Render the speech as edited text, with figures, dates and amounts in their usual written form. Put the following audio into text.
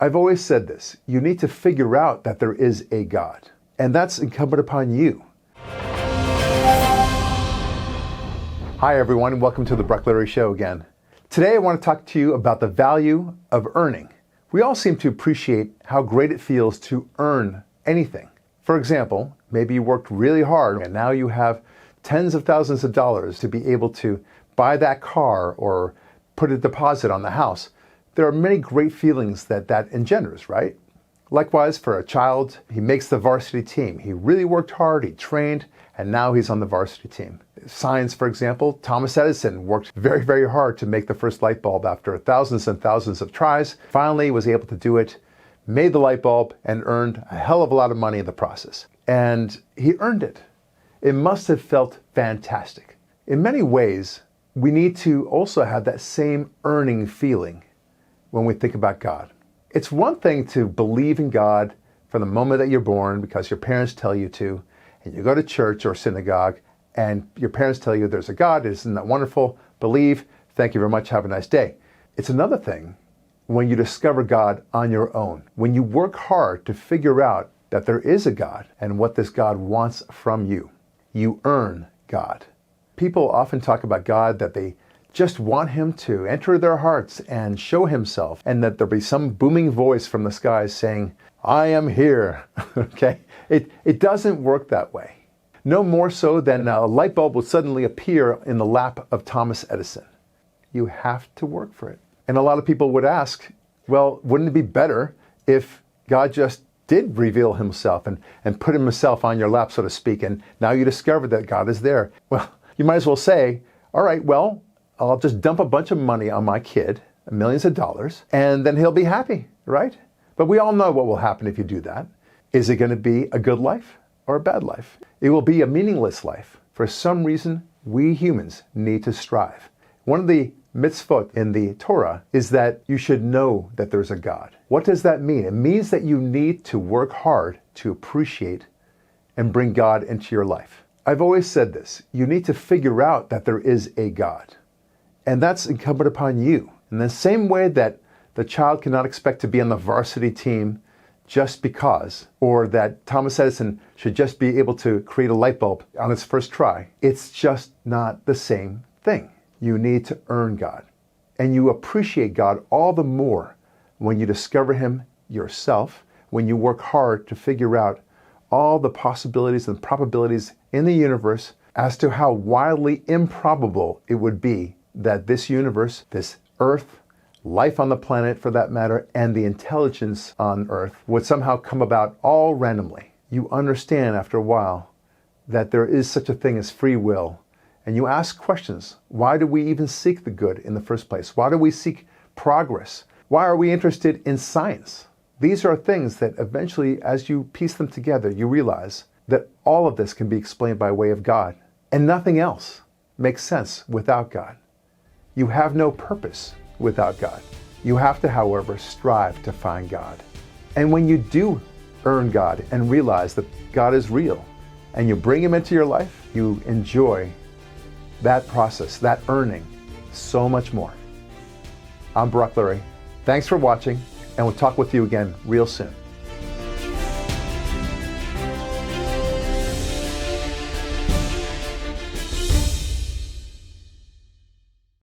I've always said this, you need to figure out that there is a God, and that's incumbent upon you. Hi everyone, and welcome to the Lurie Show again. Today I want to talk to you about the value of earning. We all seem to appreciate how great it feels to earn anything. For example, maybe you worked really hard and now you have tens of thousands of dollars to be able to buy that car or put a deposit on the house. There are many great feelings that engenders, right? Likewise, for a child, he makes the varsity team. He really worked hard, he trained, and now he's on the varsity team. Science, for example, Thomas Edison worked very, very hard to make the first light bulb after thousands and thousands of tries. Finally, was able to do it, made the light bulb, and earned a hell of a lot of money in the process. And he earned it. It must have felt fantastic. In many ways, we need to also have that same earning feeling when we think about God. It's one thing to believe in God from the moment that you're born because your parents tell you to, and you go to church or synagogue, and your parents tell you there's a God, isn't that wonderful? Believe, thank you very much, have a nice day. It's another thing when you discover God on your own, when you work hard to figure out that there is a God and what this God wants from you. You earn God. People often talk about God that they just want him to enter their hearts and show himself, and that there'll be some booming voice from the skies saying, I am here, okay? It doesn't work that way. No more so than a light bulb will suddenly appear in the lap of Thomas Edison. You have to work for it. And a lot of people would ask, well, wouldn't it be better if God just did reveal himself and put himself on your lap, so to speak, and now you discovered that God is there? Well, you might as well say, all right, well, I'll just dump a bunch of money on my kid, millions of dollars, and then he'll be happy, right? But we all know what will happen if you do that. Is it going to be a good life or a bad life? It will be a meaningless life. For some reason, we humans need to strive. One of the mitzvot in the Torah is that you should know that there's a God. What does that mean? It means that you need to work hard to appreciate and bring God into your life. I've always said this, you need to figure out that there is a God. And that's incumbent upon you. In the same way that the child cannot expect to be on the varsity team just because, or that Thomas Edison should just be able to create a light bulb on his first try, it's just not the same thing. You need to earn God. And you appreciate God all the more when you discover him yourself, when you work hard to figure out all the possibilities and probabilities in the universe as to how wildly improbable it would be that this universe, this earth, life on the planet for that matter, and the intelligence on earth would somehow come about all randomly. You understand after a while that there is such a thing as free will, and you ask questions. Why do we even seek the good in the first place? Why do we seek progress? Why are we interested in science? These are things that eventually, as you piece them together, you realize that all of this can be explained by way of God, and nothing else makes sense without God. You have no purpose without God. You have to, however, strive to find God. And when you do earn God and realize that God is real, and you bring him into your life, you enjoy that process, that earning, so much more. I'm Barak Lurie. Thanks for watching, and we'll talk with you again real soon.